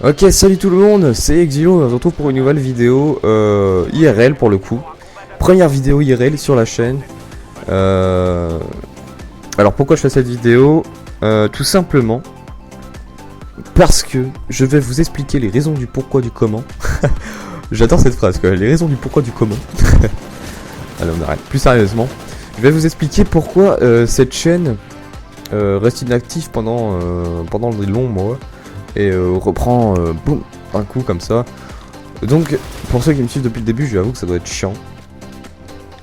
Ok, salut tout le monde, c'est Exilo, on se retrouve pour une nouvelle vidéo IRL pour le coup. Première vidéo IRL sur la chaîne. Alors pourquoi je fais cette vidéo? Tout simplement parce que je vais vous expliquer les raisons du pourquoi du comment. J'adore cette phrase quoi, les raisons du pourquoi du comment. Allez on arrête, plus sérieusement. Je vais vous expliquer pourquoi cette chaîne reste inactive pendant des longs mois. Et reprend boum un coup comme ça. Donc pour ceux qui me suivent depuis le début, j'avoue que ça doit être chiant.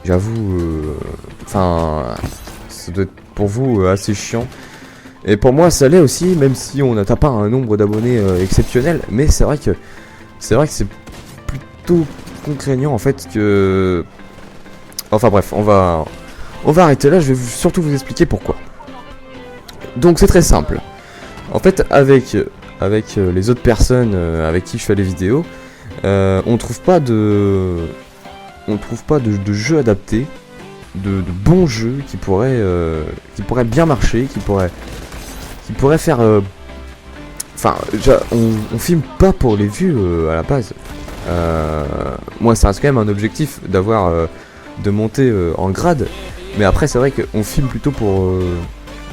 J'avoue, enfin, ça doit être pour vous assez chiant. Et pour moi ça l'est aussi, même si on n'atteint pas un nombre d'abonnés exceptionnel. Mais c'est vrai que c'est plutôt contraignant en fait que. Enfin bref, on va arrêter là. Je vais surtout vous expliquer pourquoi. Donc c'est très simple. En fait avec les autres personnes avec qui je fais les vidéos, on trouve pas de jeux adaptés, de bons jeux qui pourraient bien marcher, qui pourraient faire. Enfin, on filme pas pour les vues à la base. Moi, ça reste quand même un objectif de monter en grade, mais après c'est vrai qu'on filme plutôt pour.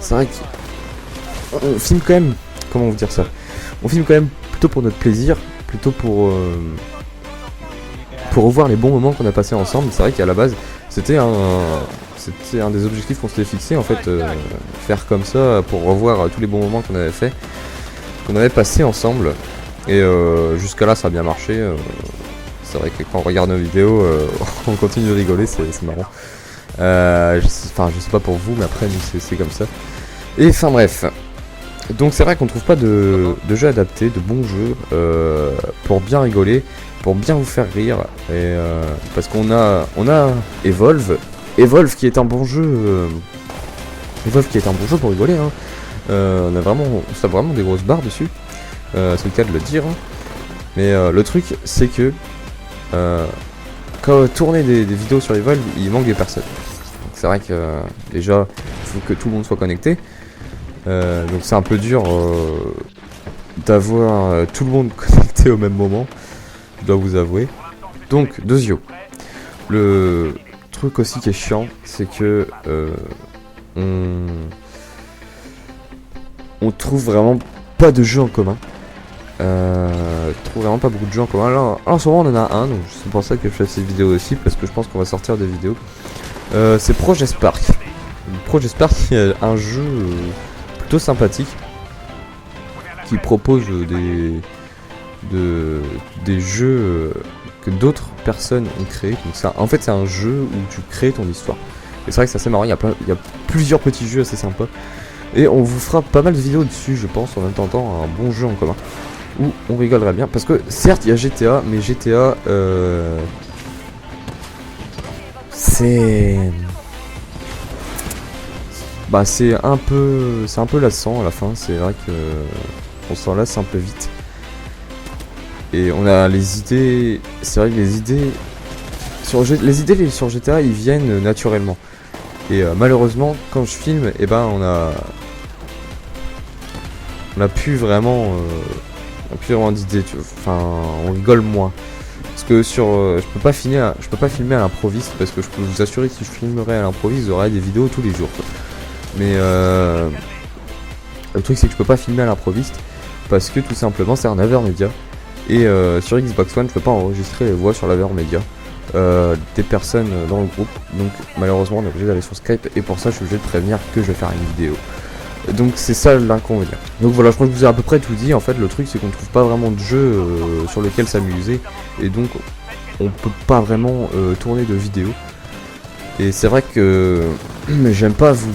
C'est vrai qu'on filme quand même. Comment vous dire ça? On filme quand même plutôt pour notre plaisir, plutôt pour revoir les bons moments qu'on a passés ensemble. C'est vrai qu'à la base, c'était un des objectifs qu'on s'était fixé en fait, faire comme ça pour revoir tous les bons moments qu'on avait fait, qu'on avait passé ensemble. Et jusqu'à là, ça a bien marché. C'est vrai que quand on regarde nos vidéos, on continue de rigoler, c'est marrant. Je sais pas pour vous, mais après, nous, c'est comme ça. Et enfin bref. Donc c'est vrai qu'on trouve pas de jeux adaptés, de bons jeux pour bien rigoler, pour bien vous faire rire. Et parce qu'on a Evolve qui est un bon jeu. Evolve qui est un bon jeu pour rigoler. Hein. On a vraiment des grosses barres dessus. C'est le cas de le dire. Hein. Mais le truc c'est que quand tourner des vidéos sur Evolve, il manque des personnes. C'est vrai que déjà il faut que tout le monde soit connecté. Donc c'est un peu dur d'avoir tout le monde connecté au même moment, je dois vous avouer. Donc Dozio. Le truc aussi qui est chiant, c'est que on trouve vraiment pas de jeux en commun. Trouve vraiment pas beaucoup de jeux en commun. Là en ce moment on en a un, donc c'est pour ça que je fais cette vidéo aussi, parce que je pense qu'on va sortir des vidéos. C'est Project Spark. Project Spark est un jeu plutôt sympathique qui propose des jeux que d'autres personnes ont créés. Donc en fait c'est un jeu où tu crées ton histoire. Et c'est vrai que c'est assez marrant, il y a plusieurs petits jeux assez sympas. Et on vous fera pas mal de vidéos dessus je pense en attendant un bon jeu en commun. Où on rigolerait bien. Parce que certes il y a GTA, mais GTA c'est un peu lassant à la fin, c'est vrai que on s'en lasse un peu vite. Et on a les idées, c'est vrai que les idées sur GTA ils viennent naturellement. Et malheureusement quand je filme, et ben on a plus vraiment d'idées, enfin on rigole moins. Parce que je peux pas filmer à l'improviste, parce que je peux vous assurer que si je filmerais à l'improviste, j'aurais des vidéos tous les jours quoi. Mais le truc c'est que je peux pas filmer à l'improviste parce que tout simplement c'est un AverMedia. Et sur Xbox One je peux pas enregistrer les voix sur l'AverMedia des personnes dans le groupe. Donc malheureusement on est obligé d'aller sur Skype, et pour ça je suis obligé de prévenir que je vais faire une vidéo. Donc c'est ça l'inconvénient. Donc voilà, je crois que je vous ai à peu près tout dit. En fait le truc c'est qu'on trouve pas vraiment de jeu sur lequel s'amuser, et donc on peut pas vraiment tourner de vidéos. Et c'est vrai que j'aime pas vous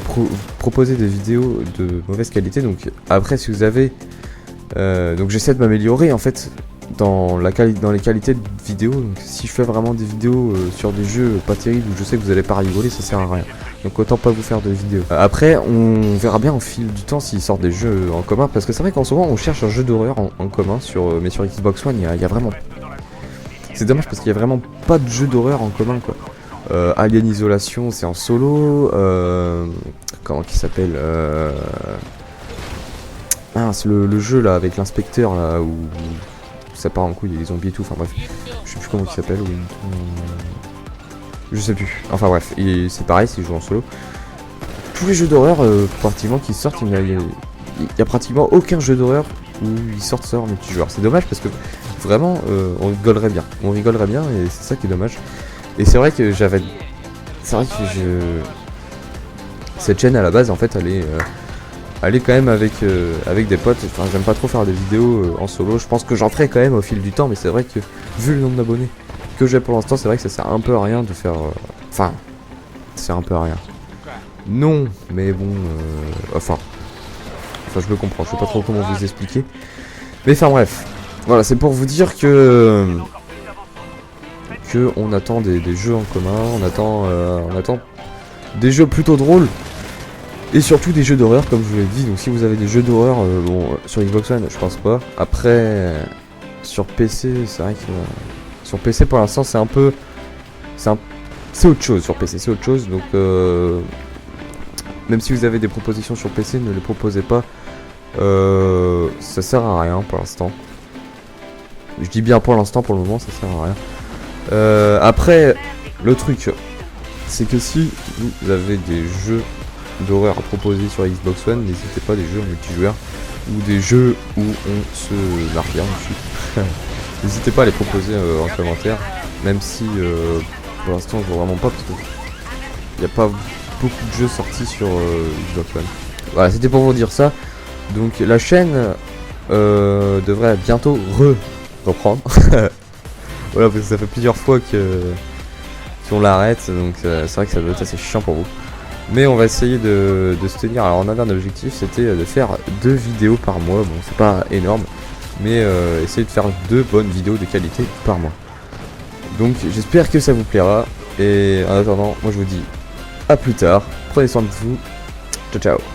proposer des vidéos de mauvaise qualité. Donc après si vous avez donc j'essaie de m'améliorer en fait dans les qualités de vidéo. Donc si je fais vraiment des vidéos sur des jeux pas terribles où je sais que vous allez pas rigoler, ça sert à rien. Donc autant pas vous faire de vidéos. Après on verra bien au fil du temps s'ils sortent des jeux en commun, parce que c'est vrai qu'en ce moment on cherche un jeu d'horreur en commun mais sur Xbox One il y a vraiment. C'est dommage parce qu'il y a vraiment pas de jeu d'horreur en commun quoi. Alien Isolation c'est en solo, comment qui s'appelle Ah, c'est le jeu là avec l'inspecteur là où ça part en couille, il y a des zombies et tout, enfin bref. Je sais plus comment il s'appelle, je sais plus. Enfin bref, et c'est pareil, c'est joué en solo. Tous les jeux d'horreur pratiquement qui sortent, il y a pratiquement aucun jeu d'horreur où ils sortent ça en multijoueur. C'est dommage parce que vraiment on rigolerait bien. On rigolerait bien et c'est ça qui est dommage. Et c'est vrai que cette chaîne à la base en fait elle est quand même avec des potes. Enfin j'aime pas trop faire des vidéos en solo. Je pense que j'en ferai quand même au fil du temps, mais c'est vrai que vu le nombre d'abonnés que j'ai pour l'instant, c'est vrai que ça sert un peu à rien de faire. Enfin, ça sert un peu à rien. Non, mais bon, enfin je me comprends. Je sais pas trop comment vous expliquer. Mais enfin bref, voilà, c'est pour vous dire que on attend des jeux en commun, on attend des jeux plutôt drôles. Et surtout des jeux d'horreur comme je vous l'ai dit. Donc si vous avez des jeux d'horreur sur Xbox One je pense pas. Après sur PC c'est vrai que sur PC pour l'instant c'est un peu c'est autre chose sur PC, c'est autre chose. Donc même si vous avez des propositions sur PC, ne les proposez pas. Ça sert à rien pour l'instant. Je dis bien pour l'instant, pour le moment ça sert à rien. Après le truc c'est que si vous avez des jeux d'horreur à proposer sur Xbox One, n'hésitez pas, des jeux en multijoueur ou des jeux où on se marre bien dessus. N'hésitez pas à les proposer en commentaire, même si pour l'instant je vois vraiment pas parce que il n'y a pas beaucoup de jeux sortis sur Xbox One. Voilà, c'était pour vous dire ça. Donc la chaîne devrait bientôt reprendre. Voilà, parce que ça fait plusieurs fois qu'on l'arrête, donc c'est vrai que ça doit être assez chiant pour vous. Mais on va essayer de se tenir. Alors on avait un objectif, c'était de faire 2 vidéos par mois. Bon, c'est pas énorme, mais essayer de faire 2 bonnes vidéos de qualité par mois. Donc j'espère que ça vous plaira. Et en attendant, moi je vous dis à plus tard. Prenez soin de vous. Ciao ciao.